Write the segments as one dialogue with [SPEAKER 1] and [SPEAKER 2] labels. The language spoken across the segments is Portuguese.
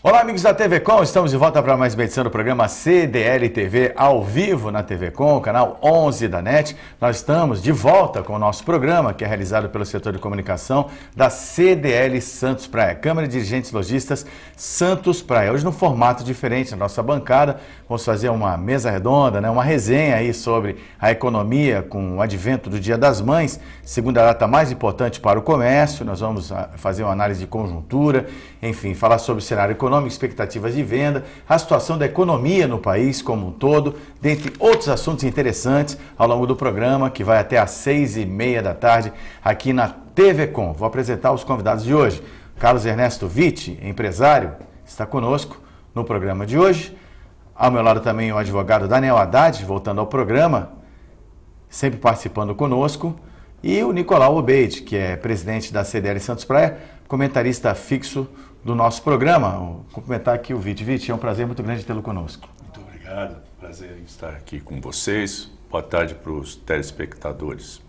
[SPEAKER 1] Olá, amigos da TV Com, estamos de volta para mais uma edição do programa CDL TV ao vivo na TV Com, canal 11 da NET. Nós estamos de volta com o nosso programa, que é realizado pelo setor de comunicação da CDL Santos Praia, Câmara de Dirigentes Lojistas Santos Praia. Hoje num formato diferente, na nossa bancada, vamos fazer uma mesa redonda, uma resenha aí sobre a economia com o advento do Dia das Mães, segunda data mais importante para o comércio. Nós vamos fazer uma análise de conjuntura, enfim, falar sobre o cenário econômico, expectativas de venda, a situação da economia no país como um todo, dentre outros assuntos interessantes ao longo do programa, que vai até às 6h30 da tarde aqui na TV Com. Vou apresentar os convidados de hoje. Carlos Ernesto Vitti, empresário, está conosco no programa de hoje. Ao meu lado também o advogado Daniel Haddad, voltando ao programa, sempre participando conosco. E o Nicolau Obeid, que é presidente da CDL Santos Praia, comentarista fixo do nosso programa. Vou cumprimentar aqui o Vitti. Vitti, é um prazer muito grande tê-lo conosco.
[SPEAKER 2] Muito obrigado, prazer em estar aqui com vocês. Boa tarde para os telespectadores.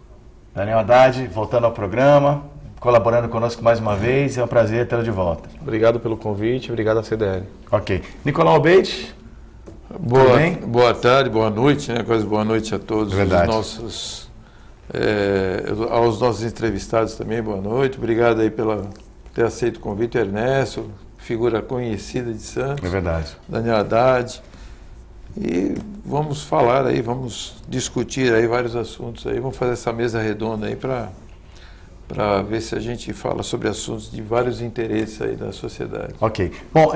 [SPEAKER 1] Daniel Haddad, voltando ao programa, colaborando conosco mais uma vez, é um prazer tê-lo de volta.
[SPEAKER 3] Obrigado pelo convite, obrigado à CDL.
[SPEAKER 1] Ok. Nicolau Obeid.
[SPEAKER 4] Boa tarde, boa noite, quase boa noite a todos aos nossos entrevistados também, boa noite. Obrigado aí por ter aceito o convite, Ernesto, figura conhecida de Santos.
[SPEAKER 1] É verdade.
[SPEAKER 4] Daniel Haddad. E vamos falar aí, vamos discutir aí vários assuntos aí, vamos fazer essa mesa redonda aí para ver se a gente fala sobre assuntos de vários interesses aí da sociedade.
[SPEAKER 1] Ok. Bom,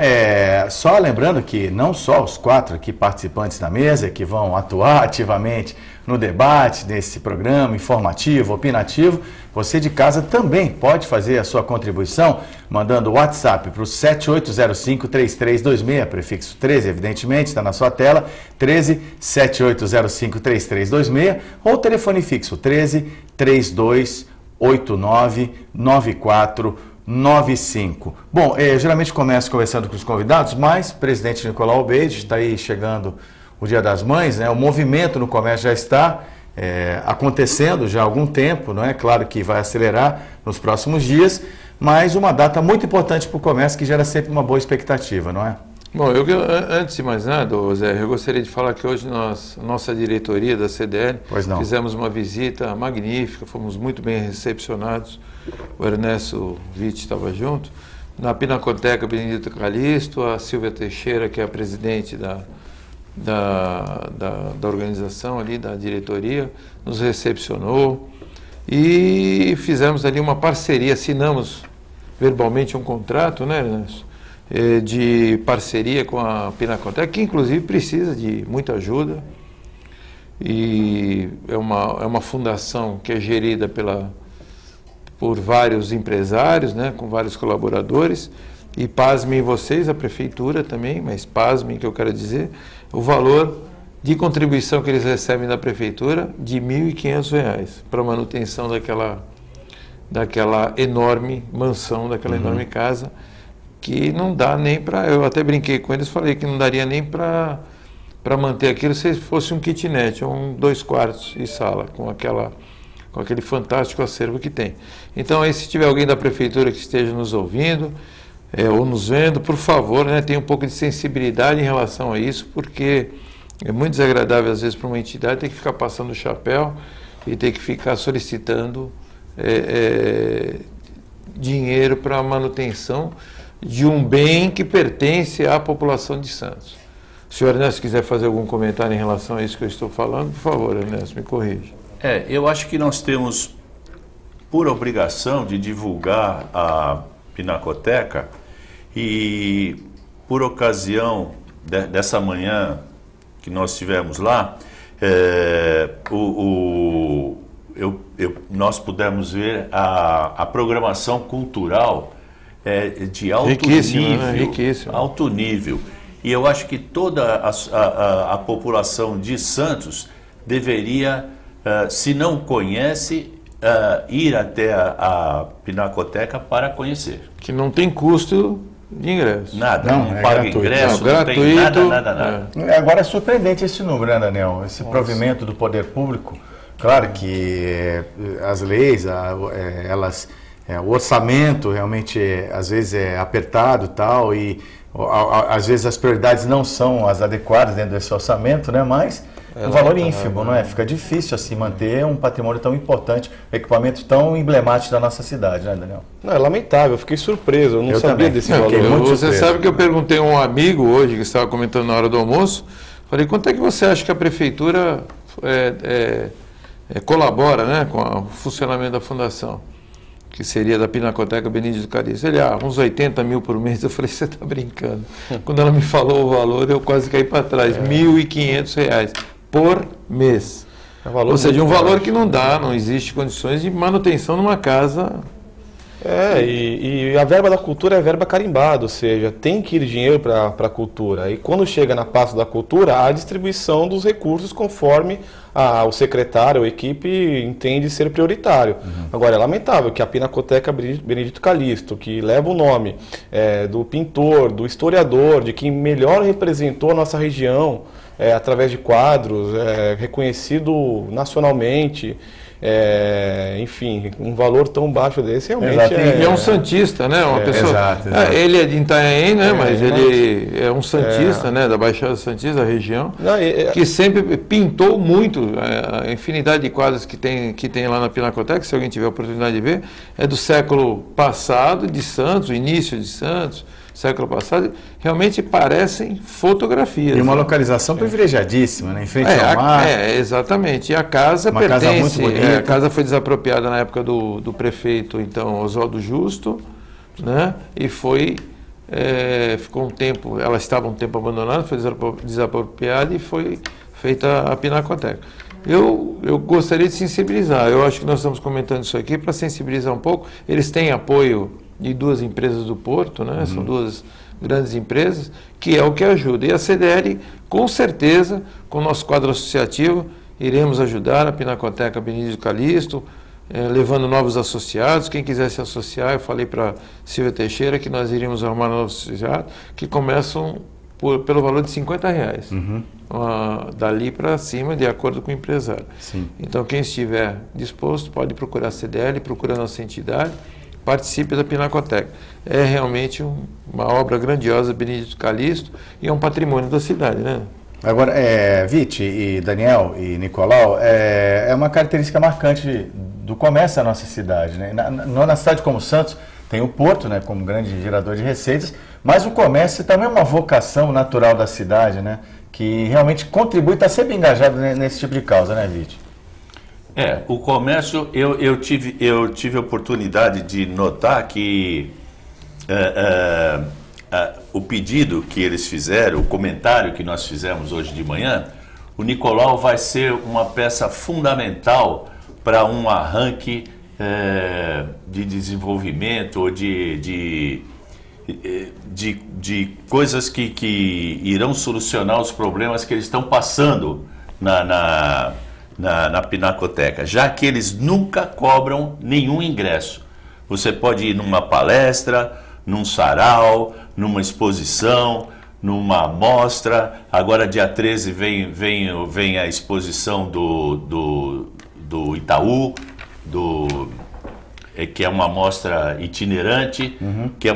[SPEAKER 1] só lembrando que não só os 4 aqui participantes da mesa que vão atuar ativamente no debate desse programa informativo, opinativo, você de casa também pode fazer a sua contribuição mandando o WhatsApp para o 7805-3326, prefixo 13, evidentemente, está na sua tela, 13-7805-3326, ou telefone fixo 13-3289-9495. Bom, geralmente começo conversando com os convidados, mas o presidente Nicolau Obeid está aí chegando o Dia das Mães, o movimento no comércio já está acontecendo já há algum tempo, não é? Claro que vai acelerar nos próximos dias, mas uma data muito importante para o comércio que gera sempre uma boa expectativa, não é?
[SPEAKER 4] Bom, antes de mais nada, Zé, eu gostaria de falar que hoje nossa diretoria da CDL fizemos uma visita magnífica, fomos muito bem recepcionados, o Ernesto Vitti estava junto, na Pinacoteca Benedito Calixto, a Silvia Teixeira, que é a presidente da organização ali, da diretoria, nos recepcionou e fizemos ali uma parceria, assinamos verbalmente um contrato, Ernesto? De parceria com a Pinacoteca, que inclusive precisa de muita ajuda, e é uma fundação que é gerida por vários empresários, com vários colaboradores, e pasmem vocês, a prefeitura também, mas pasmem que eu quero dizer, o valor de contribuição que eles recebem da prefeitura de R$ 1.500 para a manutenção daquela enorme mansão, daquela enorme casa, que não dá nem para... Eu até brinquei com eles, falei que não daria nem para manter aquilo se fosse um kitnet, 2 quartos e sala, com aquele fantástico acervo que tem. Então, aí, se tiver alguém da prefeitura que esteja nos ouvindo ou nos vendo, por favor, tenha um pouco de sensibilidade em relação a isso, porque é muito desagradável, às vezes, para uma entidade ter que ficar passando o chapéu e ter que ficar solicitando dinheiro para a manutenção de um bem que pertence à população de Santos. Se o Ernesto quiser fazer algum comentário em relação a isso que eu estou falando, por favor, Ernesto, me corrija.
[SPEAKER 2] Eu acho que nós temos, por obrigação, de divulgar a Pinacoteca, e por ocasião dessa manhã que nós tivemos lá, nós pudemos ver a programação cultural de alto nível, alto nível. E eu acho que toda a população de Santos deveria, se não conhece, ir até a Pinacoteca para conhecer.
[SPEAKER 4] Que não tem custo de ingresso.
[SPEAKER 2] Nada, não paga ingresso, não tem nada.
[SPEAKER 1] Agora é surpreendente esse número, Daniel? Esse provimento do poder público. Claro que as leis, elas o orçamento realmente às vezes é apertado tal, e às vezes as prioridades não são as adequadas dentro desse orçamento, né? Mas um valor ínfimo, não é? Fica difícil assim manter um patrimônio tão importante, equipamento tão emblemático da nossa cidade, né, Daniel?
[SPEAKER 3] Não, é lamentável, eu fiquei surpreso, eu não sabia desse valor.
[SPEAKER 4] Você sabe que eu perguntei a um amigo hoje, que estava comentando na hora do almoço, falei, quanto é que você acha que a prefeitura colabora, né, com o funcionamento da fundação, que seria da Pinacoteca Benedito Calixto? Ele, uns 80 mil por mês. Eu falei, você está brincando. Quando ela me falou o valor, eu quase caí para trás, R$ 1.500 por mês. Ou seja, um valor que não dá, não existe condições de manutenção numa casa.
[SPEAKER 3] E a verba da cultura é verba carimbada, ou seja, tem que ir dinheiro para a cultura. E quando chega na pasta da cultura, há a distribuição dos recursos conforme o secretário, a equipe entende ser prioritário. Agora, é lamentável que a Pinacoteca Benedito Calixto, que leva o nome do pintor, do historiador, de quem melhor representou a nossa região, através de quadros, reconhecido nacionalmente, enfim, um valor tão baixo desse realmente
[SPEAKER 4] é um santista, né? Uma pessoa.
[SPEAKER 1] Exato.
[SPEAKER 4] Ele é de Itanhaém, né? Mas ele é um santista, né? Da Baixada Santista, da região, que sempre pintou muito. A infinidade de quadros que tem lá na Pinacoteca, se alguém tiver a oportunidade de ver, é do século passado, de Santos, o início de Santos, século passado, realmente parecem fotografias.
[SPEAKER 1] E uma localização privilegiadíssima, né? Em frente ao mar.
[SPEAKER 4] Exatamente. E a casa pertence...
[SPEAKER 1] Casa muito bonita.
[SPEAKER 4] A casa foi desapropriada na época do prefeito, então, Oswaldo Justo, né? E ficou um tempo, ela estava um tempo abandonada, foi desapropriada e foi feita a Pinacoteca. Eu gostaria de sensibilizar, eu acho que nós estamos comentando isso aqui para sensibilizar um pouco. Eles têm apoio de duas empresas do Porto, né? São duas grandes empresas, que é o que ajuda. E a CDL, com certeza, com o nosso quadro associativo, iremos ajudar a Pinacoteca Benedito Calixto, levando novos associados. Quem quiser se associar, eu falei para Silvia Teixeira que nós iríamos arrumar novos associados, que começam pelo valor de R$50. Dali para cima, de acordo com o empresário.
[SPEAKER 1] Sim.
[SPEAKER 4] Então, quem estiver disposto, pode procurar a CDL, procura a nossa entidade, participe da Pinacoteca. É realmente uma obra grandiosa, Benedito Calixto, e é um patrimônio da cidade, né?
[SPEAKER 1] Agora, Vite e Daniel e Nicolau, é uma característica marcante do comércio da nossa cidade, né? Na cidade como Santos, tem o Porto, né, como grande gerador de receitas, mas o comércio também é uma vocação natural da cidade, né? Que realmente contribui, está sempre engajado nesse tipo de causa, né, Vite?
[SPEAKER 2] O comércio, eu tive a oportunidade de notar que o pedido que eles fizeram, o comentário que nós fizemos hoje de manhã, o Nicolau vai ser uma peça fundamental para um arranque de desenvolvimento ou de coisas que irão solucionar os problemas que eles estão passando na Pinacoteca, já que eles nunca cobram nenhum ingresso. Você pode ir numa palestra, num sarau, numa exposição, numa mostra. Agora, dia 13, vem a exposição do Itaú, que é uma mostra itinerante, que é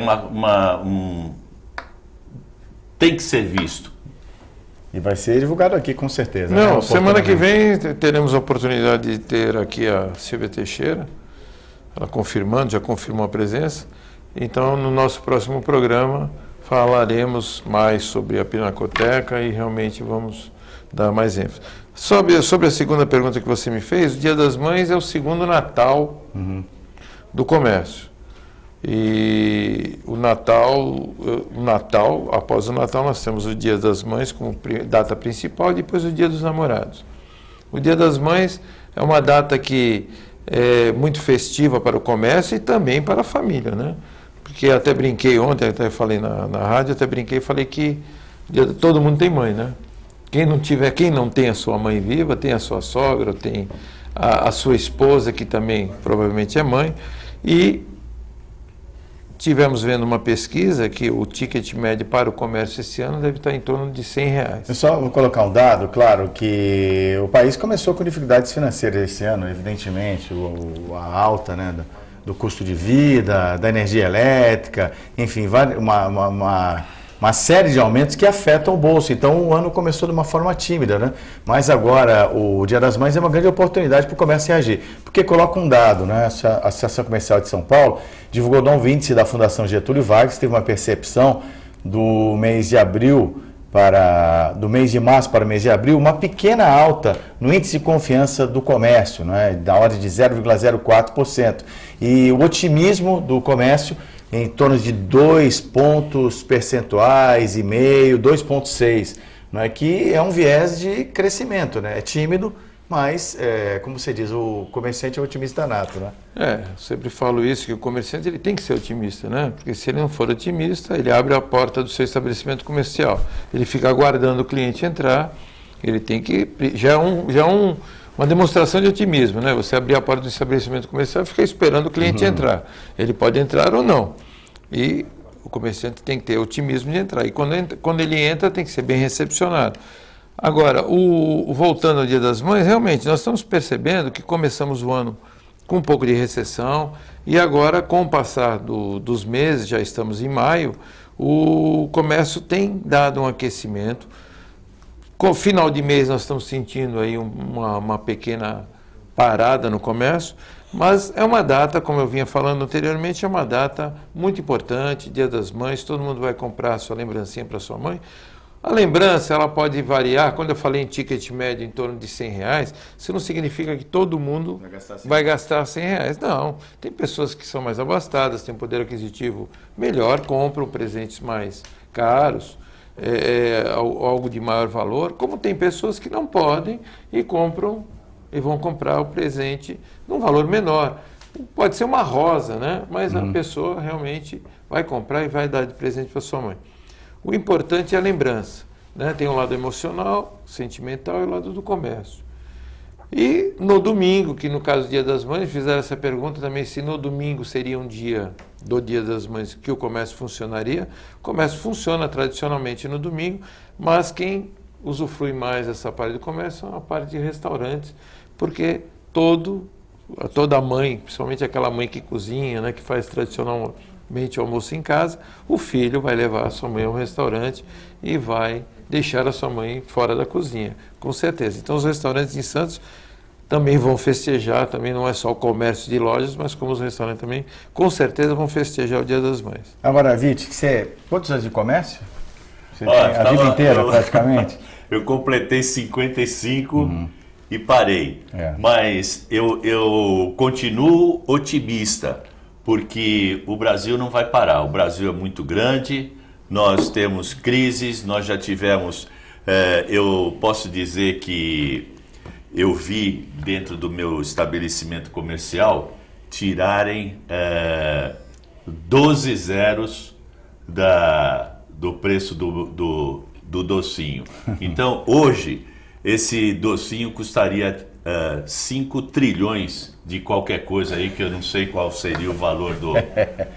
[SPEAKER 2] tem que ser visto.
[SPEAKER 1] E vai ser divulgado aqui, com certeza.
[SPEAKER 4] Não, semana que vem teremos a oportunidade de ter aqui a Silvia Teixeira, ela já confirmou a presença. Então, no nosso próximo programa, falaremos mais sobre a Pinacoteca e realmente vamos dar mais ênfase. Sobre a segunda pergunta que você me fez, o Dia das Mães é o segundo Natal do comércio. E o Natal, após o Natal, nós temos o Dia das Mães como data principal e depois o Dia dos Namorados. O Dia das Mães é uma data que é muito festiva para o comércio e também para a família, né? Porque até brinquei ontem, até falei na rádio, falei que todo mundo tem mãe, né? Quem não tem a sua mãe viva, tem a sua sogra, tem a sua esposa, que também provavelmente é mãe, e tivemos vendo uma pesquisa que o ticket médio para o comércio esse ano deve estar em torno de R$100.
[SPEAKER 1] Eu só vou colocar um dado, claro, que o país começou com dificuldades financeiras esse ano, evidentemente, a alta, né, do custo de vida, da energia elétrica, enfim, uma série de aumentos que afetam o bolso. Então o ano começou de uma forma tímida, né? Mas agora o Dia das Mães é uma grande oportunidade para o comércio reagir. Porque coloca um dado, né? A Associação Comercial de São Paulo divulgou um novo índice da Fundação Getúlio Vargas, teve uma percepção do mês de abril do mês de março para o mês de abril, uma pequena alta no índice de confiança do comércio, né, da ordem de 0,04%. E o otimismo do comércio em torno de 2 pontos percentuais e meio, 2,6, né, que é um viés de crescimento, né, é tímido, mas, como você diz, o comerciante é otimista nato, né?
[SPEAKER 4] Eu sempre falo isso, que o comerciante ele tem que ser otimista, né? Porque se ele não for otimista, ele abre a porta do seu estabelecimento comercial. Ele fica aguardando o cliente entrar, ele tem que... Já é uma demonstração de otimismo, né? Você abrir a porta do estabelecimento comercial e ficar esperando o cliente entrar. Ele pode entrar ou não. E o comerciante tem que ter otimismo de entrar. E quando ele entra, tem que ser bem recepcionado. Agora, voltando ao Dia das Mães, realmente nós estamos percebendo que começamos o ano com um pouco de recessão e agora, com o passar dos meses, já estamos em maio, o comércio tem dado um aquecimento. Com o final de mês nós estamos sentindo aí uma pequena parada no comércio, mas é uma data, como eu vinha falando anteriormente, é uma data muito importante, Dia das Mães, todo mundo vai comprar a sua lembrancinha para sua mãe. A lembrança, ela pode variar. Quando eu falei em ticket médio em torno de R$100, isso não significa que todo mundo vai gastar R$100. Não, tem pessoas que são mais abastadas, têm poder aquisitivo melhor, compram presentes mais caros, algo de maior valor, como tem pessoas que não podem e compram e vão comprar o presente num valor menor. Pode ser uma rosa, né? Mas a pessoa realmente vai comprar e vai dar de presente para sua mãe. O importante é a lembrança, né? Tem o lado emocional, sentimental e o lado do comércio. E no domingo, que no caso do Dia das Mães, fizeram essa pergunta também, se no domingo seria um dia do Dia das Mães que o comércio funcionaria. O comércio funciona tradicionalmente no domingo, mas quem usufrui mais dessa parte do comércio é a parte de restaurantes, porque toda mãe, principalmente aquela mãe que cozinha, né, que faz tradicionalmente o almoço em casa, o filho vai levar a sua mãe ao restaurante e vai deixar a sua mãe fora da cozinha, com certeza. Então os restaurantes em Santos também vão festejar, também não é só o comércio de lojas, mas como os restaurantes também, com certeza vão festejar o Dia das Mães.
[SPEAKER 1] Agora, Vit, quantos anos de comércio? Você tem a vida inteira, praticamente?
[SPEAKER 2] Eu completei 55 e parei, mas eu continuo otimista, porque o Brasil não vai parar. O Brasil é muito grande, nós temos crises, nós já tivemos... eu posso dizer que eu vi dentro do meu estabelecimento comercial tirarem 12 zeros do preço do docinho. Então, hoje, esse docinho custaria 5 trilhões de qualquer coisa aí, que eu não sei qual seria o valor do...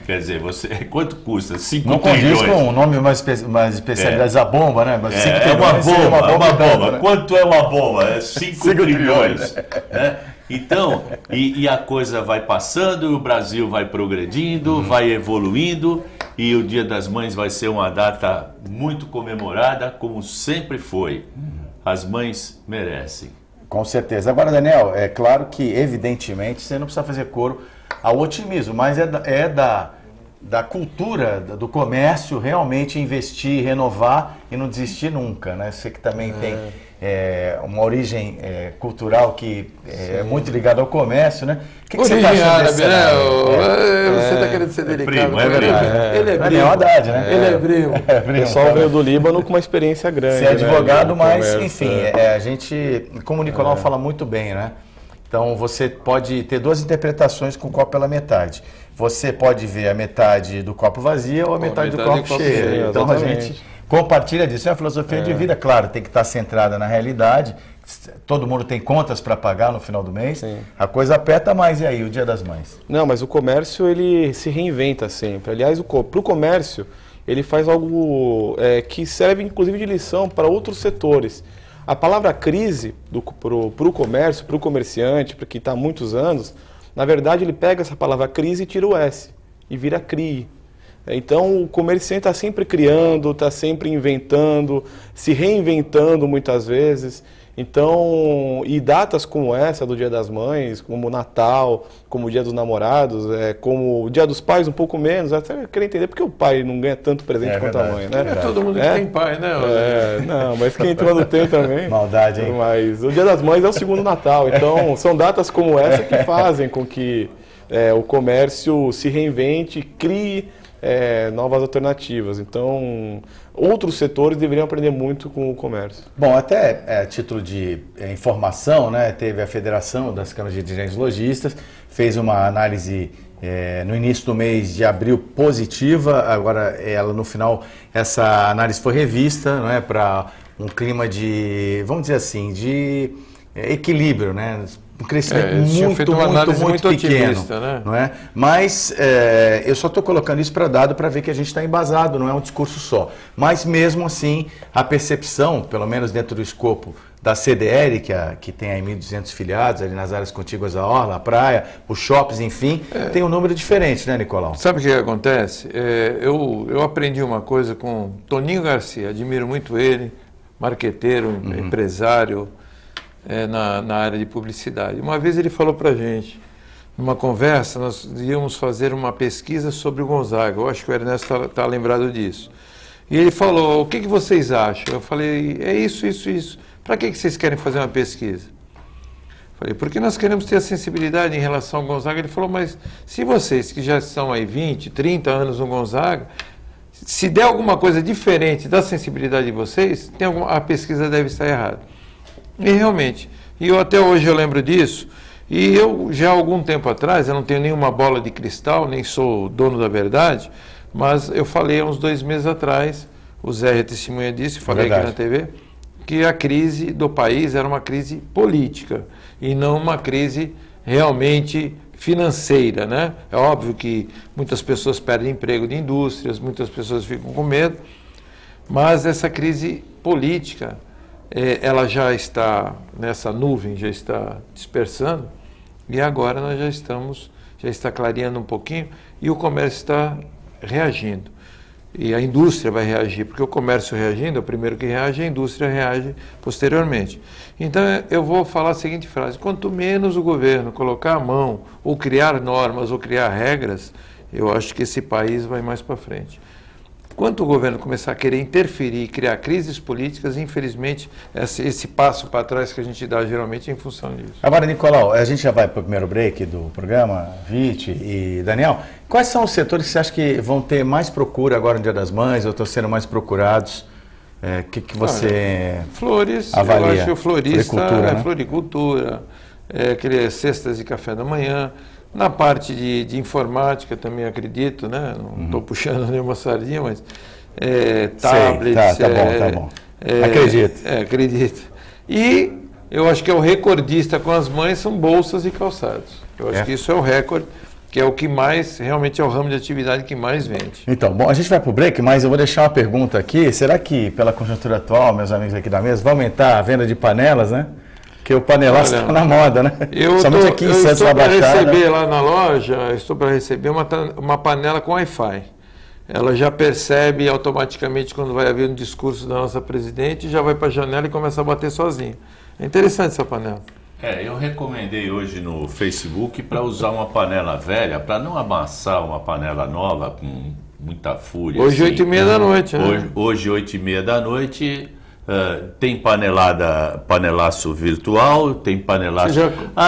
[SPEAKER 2] Quer dizer, quanto custa? 5
[SPEAKER 1] não
[SPEAKER 2] trilhões.
[SPEAKER 1] Não condiz com o nome mais especialidade, a bomba, né? Mas
[SPEAKER 2] é uma bomba. Né? Quanto é uma bomba? É 5 trilhões. Né? Então, e a coisa vai passando, o Brasil vai progredindo, vai evoluindo, e o Dia das Mães vai ser uma data muito comemorada, como sempre foi. As mães merecem.
[SPEAKER 1] Com certeza. Agora, Daniel, é claro que, evidentemente, você não precisa fazer coro ao otimismo, mas é da cultura do comércio realmente investir, renovar e não desistir nunca, né? Você que também tem uma origem cultural que é muito ligada ao comércio, né? O que você está achando desse cenário?
[SPEAKER 4] Você está querendo ser delicado.
[SPEAKER 2] Primo,
[SPEAKER 4] Ele é primo.
[SPEAKER 1] É verdade, né?
[SPEAKER 4] Ele é primo.
[SPEAKER 3] O pessoal veio do Líbano com uma experiência grande.
[SPEAKER 1] Você é advogado, mas, enfim, a gente, como o Nicolau fala muito bem, né? Então, você pode ter duas interpretações com o copo pela metade. Você pode ver a metade do copo vazio ou a metade do copo cheio. Então, exatamente. A gente compartilha disso. É uma filosofia de vida, claro, tem que estar centrada na realidade. Todo mundo tem contas para pagar no final do mês. Sim. A coisa aperta mais, e aí, o Dia das Mães?
[SPEAKER 3] Não, mas o comércio, ele se reinventa sempre. Aliás, para o comércio, ele faz algo que serve, inclusive, de lição para outros setores. A palavra crise para o comércio, para o comerciante, para quem está há muitos anos, Na verdade, ele pega essa palavra crise e tira o S, e vira CRI. Então, o comerciante está sempre criando, está sempre inventando, se reinventando muitas vezes. Então, e datas como essa do Dia das Mães, como o Natal, como o Dia dos Namorados, como o Dia dos Pais, um pouco menos, até eu queria entender porque o pai não ganha tanto presente quanto a mãe, né?
[SPEAKER 4] Todo mundo que tem pai, né?
[SPEAKER 3] Não, mas quem entrou não tem também.
[SPEAKER 1] Maldade, hein?
[SPEAKER 3] Mas o Dia das Mães é o segundo Natal, então são datas como essa que fazem com que o comércio se reinvente, crie novas alternativas. Então, outros setores deveriam aprender muito com o comércio.
[SPEAKER 1] Bom, até a título de informação, né, teve a Federação das Câmaras de Dirigentes Lojistas, fez uma análise no início do mês de abril positiva, agora ela no final, essa análise foi revista, não é, para um clima de, vamos dizer assim, de equilíbrio, né? Um crescimento muito pequeno, né? Não é? Mas eu só estou colocando isso para dado para ver que a gente está embasado, não é um discurso só. Mas mesmo assim, a percepção, pelo menos dentro do escopo da CDL, que tem aí 1.200 filiados ali nas áreas contíguas à orla, a praia, os shoppings, enfim, tem um número diferente, né, Nicolau?
[SPEAKER 4] Sabe o que acontece? Eu aprendi uma coisa com Toninho Garcia, admiro muito ele, marqueteiro, empresário, na área de publicidade. Uma vez ele falou para a gente, numa conversa, nós íamos fazer uma pesquisa sobre o Gonzaga. Eu acho que o Ernesto está lembrado disso. E ele falou, o que vocês acham? Eu falei, é isso. Para que vocês querem fazer uma pesquisa? Eu falei, porque nós queremos ter a sensibilidade em relação ao Gonzaga. Ele falou, mas se vocês que já estão aí 20, 30 anos no Gonzaga, se der alguma coisa diferente da sensibilidade de vocês, a pesquisa deve estar errada. E realmente, até hoje eu lembro disso, e eu já há algum tempo atrás, eu não tenho nenhuma bola de cristal, nem sou dono da verdade, mas eu falei há uns 2 meses atrás, o Zé testemunha disso, falei aqui na TV, que a crise do país era uma crise política e não uma crise realmente financeira, né? É óbvio que muitas pessoas perdem emprego de indústrias, muitas pessoas ficam com medo, mas essa crise política, ela já está nessa nuvem, já está dispersando, e agora nós já está clareando um pouquinho, e o comércio está reagindo. E a indústria vai reagir, porque o comércio reagindo, é o primeiro que reage, a indústria reage posteriormente. Então eu vou falar a seguinte frase, quanto menos o governo colocar a mão, ou criar normas, ou criar regras, eu acho que esse país vai mais para frente. Quando o governo começar a querer interferir, criar crises políticas, infelizmente, esse passo para trás que a gente dá geralmente é em função disso.
[SPEAKER 1] Agora, Nicolau, a gente já vai para o primeiro break do programa, Vite e Daniel. Quais são os setores que você acha que vão ter mais procura agora no Dia das Mães, ou estão sendo mais procurados? O que você
[SPEAKER 4] flores,
[SPEAKER 1] avalia?
[SPEAKER 4] Eu acho florista, floricultura, aquelas cestas de café da manhã. Na parte de informática também acredito, né? Não estou puxando nenhuma sardinha, mas tablets.
[SPEAKER 1] Tá bom. Acredito.
[SPEAKER 4] Acredito. E eu acho que é o recordista com as mães são bolsas e calçados. Eu acho que isso é o recorde, que é o que mais, realmente é o ramo de atividade que mais vende.
[SPEAKER 1] Então, bom, a gente vai para o break, mas eu vou deixar uma pergunta aqui. Será que, pela conjuntura atual, meus amigos aqui da mesa, vai aumentar a venda de panelas, né? Porque o panelaço está na moda, né?
[SPEAKER 4] Somente aqui em Santos da Baixada. Eu estou para receber lá na loja, uma panela com Wi-Fi. Ela já percebe automaticamente quando vai haver um discurso da nossa presidente, já vai para a janela e começa a bater sozinho. É interessante essa panela.
[SPEAKER 2] Eu recomendei hoje no Facebook para usar uma panela velha, para não amassar uma panela nova com muita fúria.
[SPEAKER 4] Hoje, assim, 8h30 da noite.
[SPEAKER 2] Hoje 8h30 da noite... tem panelaço virtual, tem panelaço...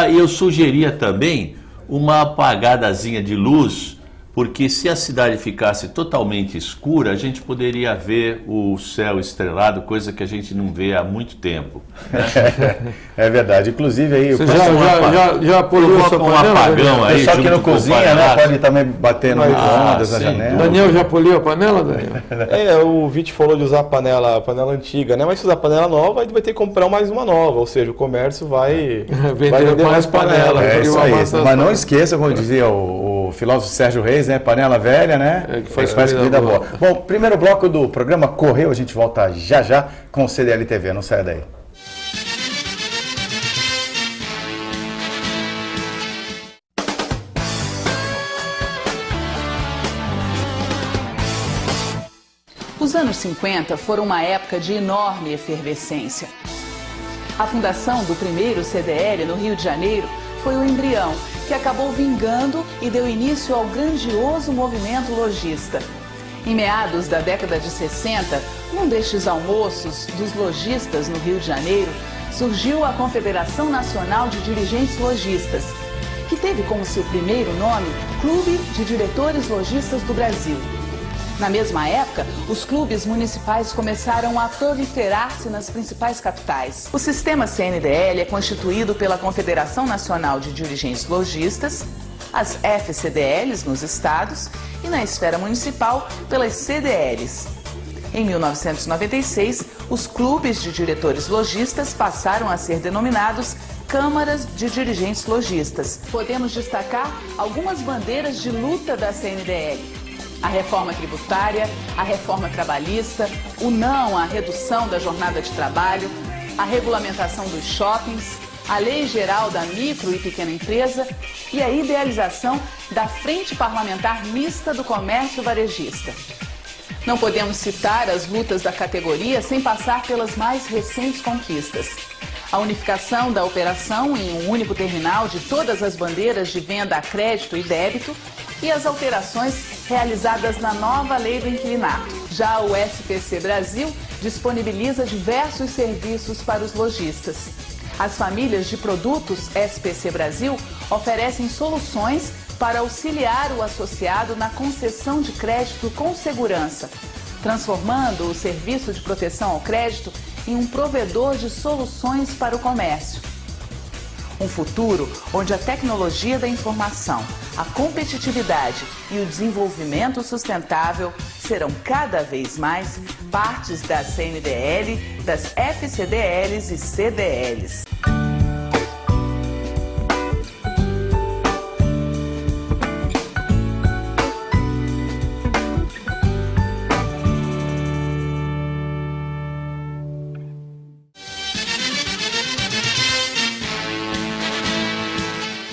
[SPEAKER 2] E eu sugeria também uma apagadazinha de luz, porque se a cidade ficasse totalmente escura, a gente poderia ver o céu estrelado, coisa que a gente não vê há muito tempo. Né?
[SPEAKER 1] É verdade. Inclusive aí...
[SPEAKER 4] Você já poluiu essa panela?
[SPEAKER 1] Apagão aí, só que não cozinha, né? Pode também bater no micro-ondas, na janela.
[SPEAKER 4] Daniel já poliu a panela, Daniel?
[SPEAKER 3] O Vite falou de usar a panela antiga, né? Mas se usar a panela nova, a gente vai ter que comprar mais uma nova. Ou seja, o comércio vai vender mais panela.
[SPEAKER 1] É isso aí. Mas não esqueça, como dizia o filósofo Sérgio Reis, né? Panela velha, né?
[SPEAKER 4] Que faz comida boa.
[SPEAKER 1] Bom, primeiro bloco do programa correu, a gente volta já com o CDL TV, não saia daí.
[SPEAKER 5] Os anos 50 foram uma época de enorme efervescência. A fundação do primeiro CDL no Rio de Janeiro foi o embrião, que acabou vingando e deu início ao grandioso movimento lojista. Em meados da década de 60, num destes almoços dos lojistas no Rio de Janeiro, surgiu a Confederação Nacional de Dirigentes Lojistas, que teve como seu primeiro nome Clube de Diretores Lojistas do Brasil. Na mesma época, os clubes municipais começaram a proliferar-se nas principais capitais. O sistema CNDL é constituído pela Confederação Nacional de Dirigentes Lojistas, as FCDLs nos estados e na esfera municipal pelas CDLs. Em 1996, os clubes de diretores lojistas passaram a ser denominados Câmaras de Dirigentes Lojistas. Podemos destacar algumas bandeiras de luta da CNDL. A reforma tributária, a reforma trabalhista, o não à redução da jornada de trabalho, a regulamentação dos shoppings, a Lei Geral da Micro e Pequena Empresa e a idealização da Frente Parlamentar Mista do Comércio Varejista. Não podemos citar as lutas da categoria sem passar pelas mais recentes conquistas. A unificação da operação em um único terminal de todas as bandeiras de venda a crédito e débito e as alterações realizadas na nova lei do inquilinato. Já o SPC Brasil disponibiliza diversos serviços para os lojistas. As famílias de produtos SPC Brasil oferecem soluções para auxiliar o associado na concessão de crédito com segurança, transformando o serviço de proteção ao crédito em um provedor de soluções para o comércio. Um futuro onde a tecnologia da informação, a competitividade e o desenvolvimento sustentável serão cada vez mais partes da CNDL, das FCDLs e CDLs.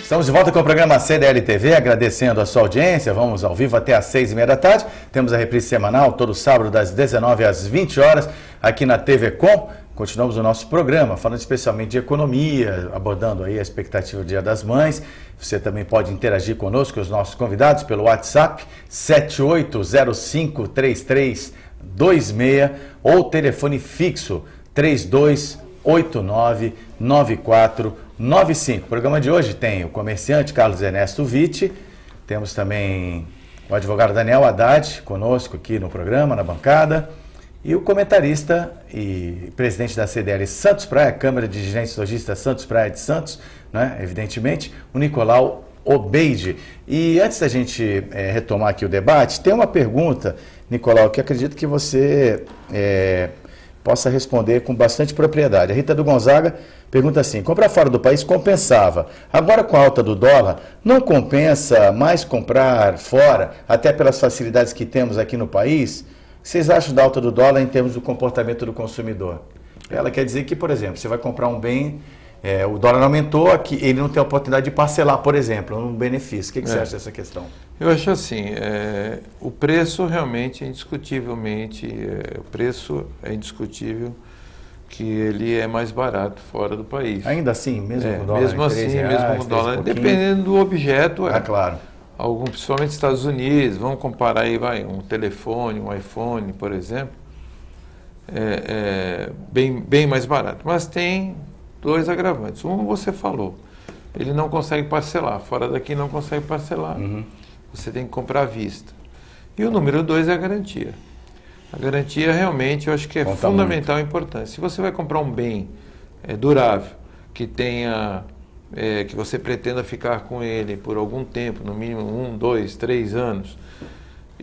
[SPEAKER 1] Estamos de volta com o programa CDL TV, agradecendo a sua audiência. Vamos ao vivo até às 6h30 da tarde. Temos a reprise semanal, todo sábado, das 19 às 20 horas, aqui na TV Com. Continuamos o nosso programa, falando especialmente de economia, abordando aí a expectativa do Dia das Mães. Você também pode interagir conosco, os nossos convidados, pelo WhatsApp 78053326 ou telefone fixo 32899495. O programa de hoje tem o comerciante Carlos Ernesto Vitti, temos também o advogado Daniel Haddad conosco aqui no programa, na bancada, e o comentarista e presidente da CDL Santos Praia, Câmara de Dirigentes Lojistas Santos Praia de Santos, né, evidentemente, o Nicolau Obeide. E antes da gente retomar aqui o debate, tem uma pergunta, Nicolau, que acredito que você possa responder com bastante propriedade. A Rita do Gonzaga pergunta assim: comprar fora do país compensava. Agora, com a alta do dólar, não compensa mais comprar fora, até pelas facilidades que temos aqui no país? O que vocês acham da alta do dólar em termos do comportamento do consumidor? Ela quer dizer que, por exemplo, você vai comprar um bem, o dólar aumentou, aqui, ele não tem a oportunidade de parcelar, por exemplo, um benefício. O que você acha dessa questão?
[SPEAKER 4] Eu acho assim, o preço realmente, indiscutivelmente, o preço é indiscutível que ele é mais barato fora do país.
[SPEAKER 1] Ainda assim, mesmo com o dólar?
[SPEAKER 4] Mesmo assim, mesmo com o dólar, dependendo do objeto.
[SPEAKER 1] Claro.
[SPEAKER 4] Principalmente Estados Unidos, vamos comparar aí, um telefone, um iPhone, por exemplo, bem mais barato. Mas tem dois agravantes. Um, você falou, ele não consegue parcelar, fora daqui não consegue parcelar. Uhum. Você tem que comprar à vista. E o número 2 é a garantia. A garantia realmente eu acho que é fundamental e importante. Se você vai comprar um bem durável, que tenha, que você pretenda ficar com ele por algum tempo, no mínimo 1, 2, 3 anos,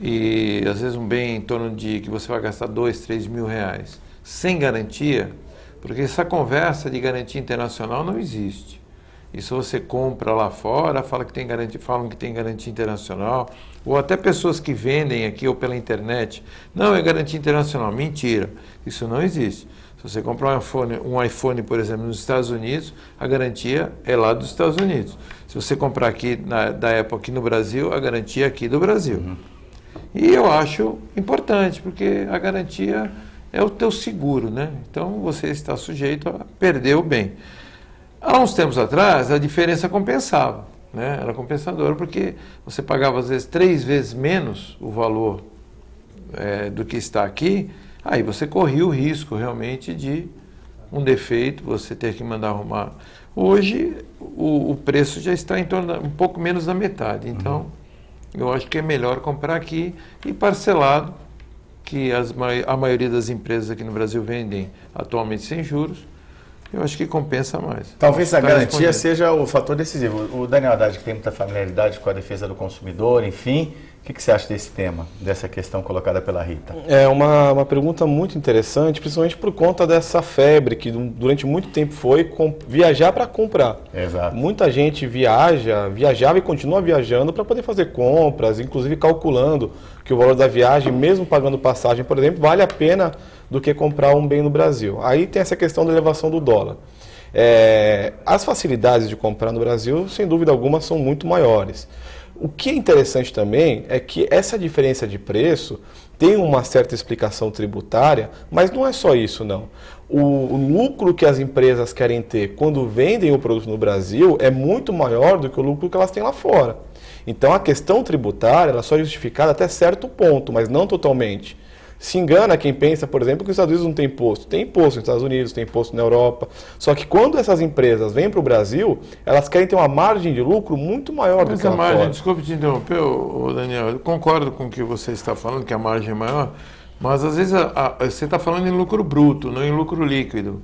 [SPEAKER 4] e às vezes um bem em torno de que você vai gastar 2, 3 mil reais, sem garantia, porque essa conversa de garantia internacional não existe. Isso você compra lá fora, falam que tem garantia internacional, ou até pessoas que vendem aqui ou pela internet, não, é garantia internacional. Mentira, isso não existe. Se você comprar um iPhone, por exemplo, nos Estados Unidos, a garantia é lá dos Estados Unidos. Se você comprar aqui da Apple aqui no Brasil, a garantia é aqui do Brasil. Uhum. E eu acho importante, porque a garantia é o teu seguro, né? Então você está sujeito a perder o bem. Há uns tempos atrás, a diferença compensava, né? Era compensadora, porque você pagava às vezes 3 vezes menos o valor do que está aqui, aí você corria o risco realmente de um defeito, você ter que mandar arrumar. Hoje o preço já está em torno um pouco menos da metade, então eu acho que é melhor comprar aqui e parcelado, que a maioria das empresas aqui no Brasil vendem atualmente sem juros. Eu acho que compensa mais.
[SPEAKER 1] Talvez a garantia seja o fator decisivo. O Daniel Haddad, que tem muita familiaridade com a defesa do consumidor, enfim, o que você acha desse tema, dessa questão colocada pela Rita?
[SPEAKER 3] É uma pergunta muito interessante, principalmente por conta dessa febre que durante muito tempo foi viajar para comprar.
[SPEAKER 1] Exato.
[SPEAKER 3] Muita gente viajava e continua viajando para poder fazer compras, inclusive calculando que o valor da viagem, mesmo pagando passagem, por exemplo, vale a pena do que comprar um bem no Brasil. Aí tem essa questão da elevação do dólar. As facilidades de comprar no Brasil, sem dúvida alguma, são muito maiores. O que é interessante também é que essa diferença de preço tem uma certa explicação tributária, mas não é só isso, não. O lucro que as empresas querem ter quando vendem o produto no Brasil é muito maior do que o lucro que elas têm lá fora. Então a questão tributária ela só é justificada até certo ponto, mas não totalmente. Se engana quem pensa, por exemplo, que os Estados Unidos não tem imposto. Tem imposto nos Estados Unidos, tem imposto na Europa. Só que quando essas empresas vêm para o Brasil, elas querem ter uma margem de lucro muito maior do que lá fora.
[SPEAKER 4] Desculpe te interromper, Daniel, eu concordo com o que você está falando, que a margem é maior, mas às vezes você está falando em lucro bruto, não em lucro líquido.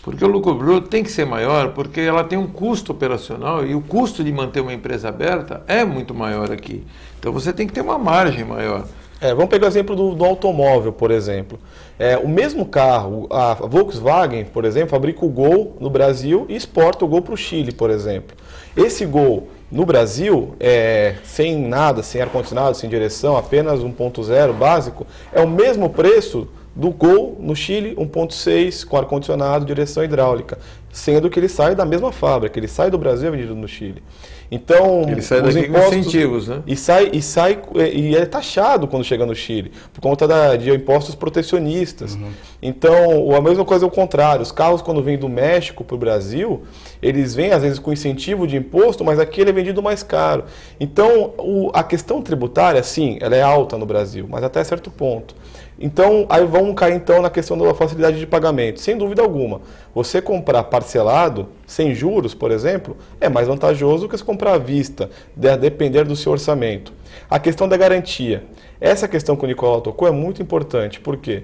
[SPEAKER 4] Porque o lucro bruto tem que ser maior, porque ela tem um custo operacional e o custo de manter uma empresa aberta é muito maior aqui. Então você tem que ter uma margem maior.
[SPEAKER 3] Vamos pegar o exemplo do automóvel, por exemplo. O mesmo carro, a Volkswagen, por exemplo, fabrica o Gol no Brasil e exporta o Gol para o Chile, por exemplo. Esse Gol no Brasil, sem nada, sem ar-condicionado, sem direção, apenas 1.0 básico, é o mesmo preço do Gol no Chile 1.6 com ar-condicionado, direção hidráulica, sendo que ele sai da mesma fábrica, ele sai do Brasil e é vendido no Chile. Então,
[SPEAKER 4] ele sai daqui com incentivos, né?
[SPEAKER 3] E é taxado quando chega no Chile, por conta de impostos protecionistas. Então, a mesma coisa é o contrário. Os carros, quando vêm do México para o Brasil, eles vêm, às vezes, com incentivo de imposto, mas aqui ele é vendido mais caro. Então, a questão tributária, sim, ela é alta no Brasil, mas até certo ponto. Então, aí vamos cair então na questão da facilidade de pagamento. Sem dúvida alguma, você comprar parcelado, sem juros, por exemplo, é mais vantajoso do que você comprar à vista, a depender do seu orçamento. A questão da garantia. Essa questão que o Nicolau tocou é muito importante, porque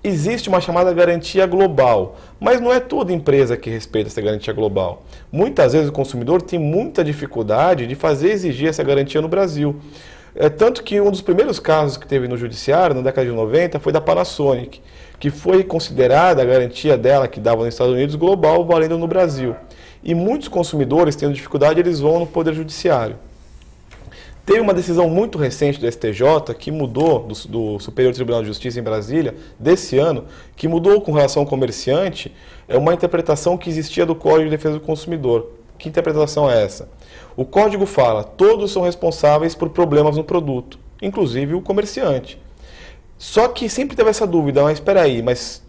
[SPEAKER 3] existe uma chamada garantia global, mas não é toda empresa que respeita essa garantia global. Muitas vezes o consumidor tem muita dificuldade de exigir essa garantia no Brasil. Tanto que um dos primeiros casos que teve no judiciário, na década de 90, foi da Panasonic, que foi considerada a garantia dela, que dava nos Estados Unidos, global, valendo no Brasil. E muitos consumidores, tendo dificuldade, eles vão no Poder Judiciário. Teve uma decisão muito recente do STJ, que mudou, do Superior Tribunal de Justiça em Brasília, desse ano, que mudou com relação ao comerciante, uma interpretação que existia do Código de Defesa do Consumidor. Que interpretação é essa? O código fala, todos são responsáveis por problemas no produto, inclusive o comerciante. Só que sempre teve essa dúvida, mas espera aí, mas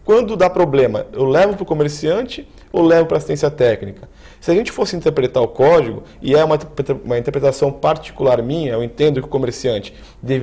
[SPEAKER 3] quando dá problema, eu levo para o comerciante ou levo para assistência técnica? Se a gente fosse interpretar o código, e é uma interpretação particular minha, eu entendo que o comerciante deveria